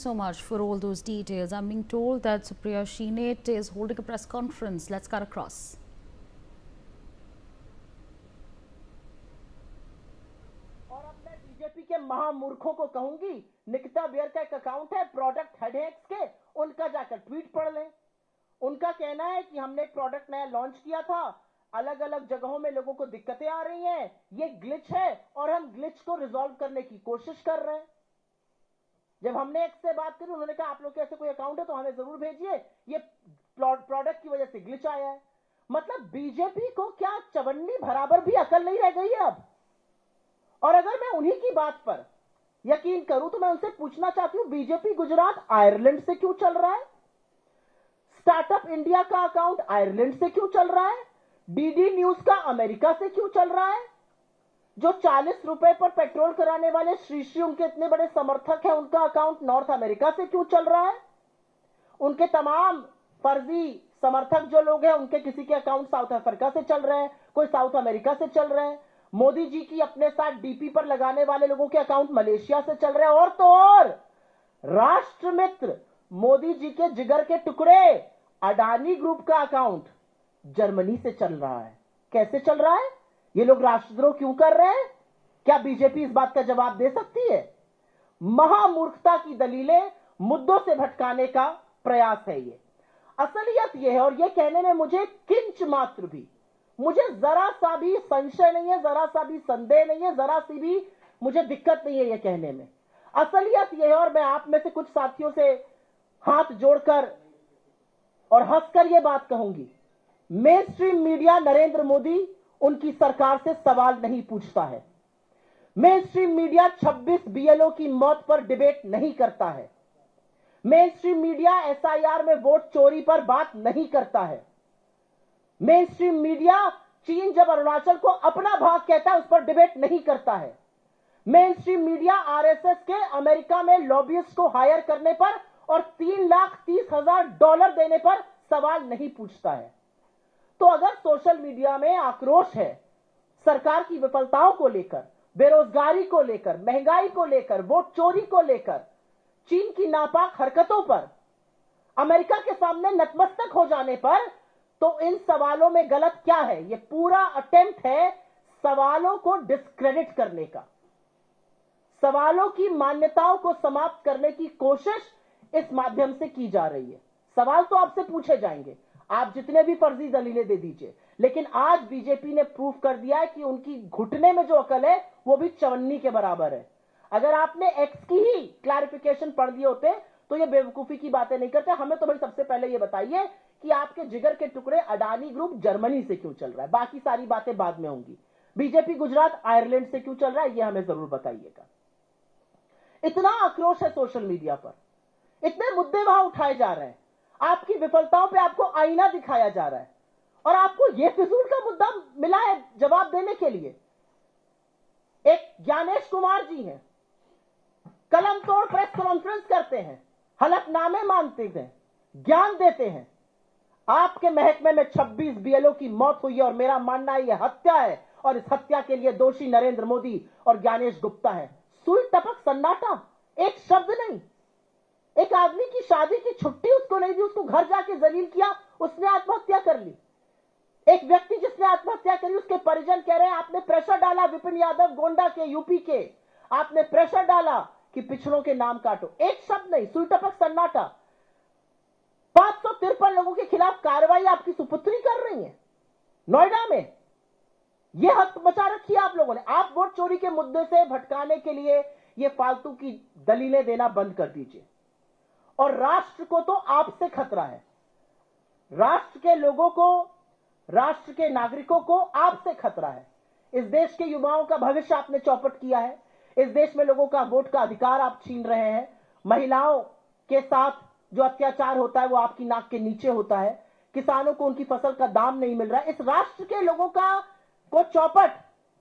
so much for all those details. I'm being told that Supriya Shinate is holding a press conference. Let's cut across. और अब मैं BJP के महामूर्खों को कहूंगी, Nikita where का एक अकाउंट है प्रोडक्ट हेडेक्स के, उनका जाकर ट्वीट पढ़ लें। उनका कहना है कि हमने एक प्रोडक्ट नया लॉन्च किया था, अलग अलग जगहों में लोगों को दिक्कतें आ रही हैं, ये ग्लिच है और हम ग्लिच को रिजॉल्व करने की कोशिश कर रहे हैं। जब हमने एक से बात करी, उन्होंने कहा आप लोग के ऐसे कोई अकाउंट है तो हमें जरूर भेजिए, ये प्रोडक्ट की वजह से ग्लिच आया है। मतलब बीजेपी को क्या चवन्नी बराबर भी अकल नहीं रह गई है अब। और अगर मैं उन्हीं की बात पर यकीन करूं तो मैं उनसे पूछना चाहती हूं, बीजेपी गुजरात आयरलैंड से क्यों चल रहा है? स्टार्टअप इंडिया का अकाउंट आयरलैंड से क्यों चल रहा है? डीडी न्यूज का अमेरिका से क्यों चल रहा है? जो 40 रुपए पर पेट्रोल कराने वाले श्री उनके इतने बड़े समर्थक हैं, उनका अकाउंट नॉर्थ अमेरिका से क्यों चल रहा है? उनके तमाम फर्जी समर्थक जो लोग हैं, उनके किसी के अकाउंट साउथ अफ्रीका से चल रहे हैं, कोई साउथ अमेरिका से चल रहे हैं। मोदी जी की अपने साथ डीपी पर लगाने वाले लोगों के अकाउंट मलेशिया से चल रहे हैं। और तो और राष्ट्र मित्र मोदी जी के जिगर के टुकड़े अडानी ग्रुप का अकाउंट जर्मनी से चल रहा है। कैसे चल रहा है? ये लोग राष्ट्रद्रोह क्यों कर रहे हैं? क्या बीजेपी इस बात का जवाब दे सकती है? महामूर्खता की दलीलें, मुद्दों से भटकाने का प्रयास है ये। असलियत यह है, और यह कहने में मुझे किंच मात्र भी, मुझे जरा सा भी संशय नहीं है, जरा सा भी संदेह नहीं है, जरा सी भी मुझे दिक्कत नहीं है यह कहने में। असलियत यह है, और मैं आप में से कुछ साथियों से हाथ जोड़कर और हंसकर यह बात कहूंगी, main stream media Narendra Modi उनकी सरकार से सवाल नहीं पूछता है। मेन स्ट्रीम मीडिया 26 बीएलओ की मौत पर डिबेट नहीं करता है। मेन स्ट्रीम मीडिया एसआईआर में वोट चोरी पर बात नहीं करता है। मेन स्ट्रीम मीडिया चीन जब अरुणाचल को अपना भाग कहता है उस पर डिबेट नहीं करता है। मेन स्ट्रीम मीडिया आरएसएस के अमेरिका में लॉबियस्ट को हायर करने पर और $3,30,000 देने पर सवाल नहीं पूछता है। तो अगर सोशल मीडिया में आक्रोश है सरकार की विफलताओं को लेकर, बेरोजगारी को लेकर, महंगाई को लेकर, वोट चोरी को लेकर, चीन की नापाक हरकतों पर, अमेरिका के सामने नतमस्तक हो जाने पर, तो इन सवालों में गलत क्या है? यह पूरा अटेम्प्ट है सवालों को डिस्क्रेडिट करने का, सवालों की मान्यताओं को समाप्त करने की कोशिश इस माध्यम से की जा रही है। सवाल तो आपसे पूछे जाएंगे, आप जितने भी फर्जी दलीलें दे दीजिए, लेकिन आज बीजेपी ने प्रूफ कर दिया है कि उनकी घुटने में जो अकल है वो भी चवन्नी के बराबर है। अगर आपने एक्स की ही क्लैरिफिकेशन पढ़ दिए होते तो ये बेवकूफी की बातें नहीं करते। हमें तो भाई सबसे पहले ये बताइए कि आपके जिगर के टुकड़े अडानी ग्रुप जर्मनी से क्यों चल रहा है? बाकी सारी बातें बाद में होंगी। बीजेपी गुजरात आयरलैंड से क्यों चल रहा है, ये हमें जरूर बताइएगा। इतना आक्रोश है सोशल मीडिया पर, इतने मुद्दे वहां उठाए जा रहे हैं, आपकी विफलताओं पे आपको आईना दिखाया जा रहा है, और आपको यह फिजूल का मुद्दा मिला है जवाब देने के लिए। एक ज्ञानेश कुमार जी हैं, कलम तोड़ प्रेस कॉन्फ्रेंस करते हैं, हलफनामे मांगते हैं, ज्ञान देते हैं। आपके महकमे में 26 बीएलओ की मौत हुई है और मेरा मानना है यह हत्या है, और इस हत्या के लिए दोषी नरेंद्र मोदी और ज्ञानेश गुप्ता है। सुई टपक सन्नाटा, एक शब्द नहीं। एक आदमी की शादी की छुट्टी उसको नहीं दी, उसको घर जाके जलील किया, उसने आत्महत्या कर ली। एक व्यक्ति जिसने आत्महत्या करी, उसके परिजन कह रहे हैं आपने प्रेशर डाला विपिन यादव गोंडा के, यूपी के, आपने प्रेशर डाला कि पिछड़ों के नाम काटो। एक शब्द नहीं, सुई टपक सन्नाटा। 553 लोगों के खिलाफ कार्रवाई आपकी सुपुत्री कर रही है नोएडा में। यह हक मचा रखी है आप लोगों ने। आप वोट चोरी के मुद्दे से भटकाने के लिए यह फालतू की दलीलें देना बंद कर दीजिए। और राष्ट्र को तो आपसे खतरा है, राष्ट्र के लोगों को, राष्ट्र के नागरिकों को आपसे खतरा है। इस देश के युवाओं का भविष्य आपने चौपट किया है। इस देश में लोगों का वोट का अधिकार आप छीन रहे हैं। महिलाओं के साथ जो अत्याचार होता है वो आपकी नाक के नीचे होता है। किसानों को उनकी फसल का दाम नहीं मिल रहा है। इस राष्ट्र के लोगों को चौपट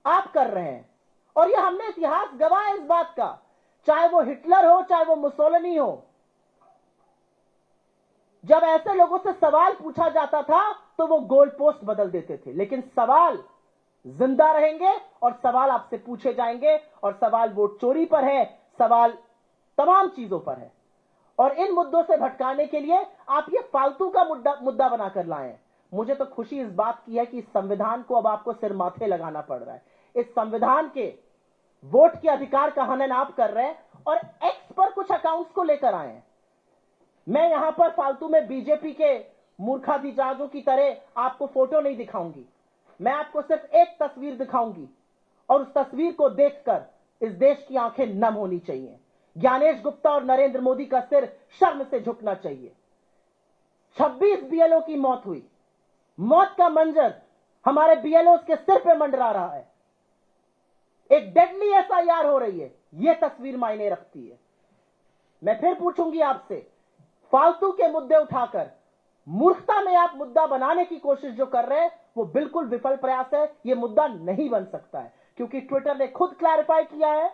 आप कर रहे हैं, और यह हमने इतिहास गवाह है इस बात का, चाहे वो हिटलर हो, चाहे वो मुसोलिनी हो। जब ऐसे लोगों से सवाल पूछा जाता था तो वो गोल पोस्ट बदल देते थे, लेकिन सवाल जिंदा रहेंगे और सवाल आपसे पूछे जाएंगे, और सवाल वोट चोरी पर है, सवाल तमाम चीजों पर है। और इन मुद्दों से भटकाने के लिए आप ये फालतू का मुद्दा बनाकर लाए हैं। मुझे तो खुशी इस बात की है कि इस संविधान को अब आपको सिर माथे लगाना पड़ रहा है। इस संविधान के वोट के अधिकार का हनन आप कर रहे हैं और एक्स पर कुछ अकाउंट्स को लेकर आए हैं। मैं यहां पर फालतू में बीजेपी के मूर्खाधिजाजों की तरह आपको फोटो नहीं दिखाऊंगी। मैं आपको सिर्फ एक तस्वीर दिखाऊंगी और उस तस्वीर को देखकर इस देश की आंखें नम होनी चाहिए। ज्ञानेश गुप्ता और नरेंद्र मोदी का सिर शर्म से झुकना चाहिए। 26 बीएलओ की मौत हुई। मौत का मंजर हमारे बीएलओ के सिर पे मंडरा रहा है। एक डेडली एसआईआर हो रही है। यह तस्वीर मायने रखती है। मैं फिर पूछूंगी आपसे, फालतू के मुद्दे उठाकर मूर्खता में आप मुद्दा बनाने की कोशिश जो कर रहे हैं वो बिल्कुल विफल प्रयास है। यह मुद्दा नहीं बन सकता है, क्योंकि ट्विटर ने खुद क्लैरिफाई किया है,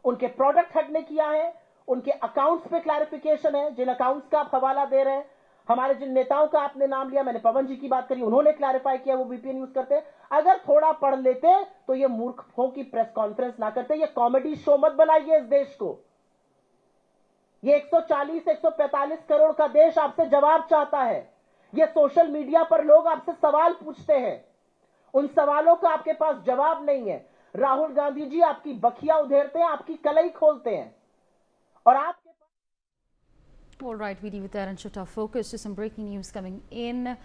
उनके प्रोडक्ट हेड ने किया है, उनके अकाउंट्स पे क्लैरिफिकेशन है। जिन अकाउंट्स का आप हवाला दे रहे हैं, हमारे जिन नेताओं का आपने नाम लिया, मैंने पवन जी की बात करी, उन्होंने क्लैरिफाई किया वो वीपीएन यूज करते हैं। अगर थोड़ा पढ़ लेते तो ये मूर्खों की प्रेस कॉन्फ्रेंस ना करते। ये कॉमेडी शो मत बनाइए इस देश को। ये 140-145 करोड़ का देश आपसे जवाब चाहता है। ये सोशल मीडिया पर लोग आपसे सवाल पूछते हैं, उन सवालों का आपके पास जवाब नहीं है। राहुल गांधी जी आपकी बखिया उधेड़ते हैं, आपकी कलई खोलते हैं और आपके All right, we leave it there and shift our focus to some breaking news coming in.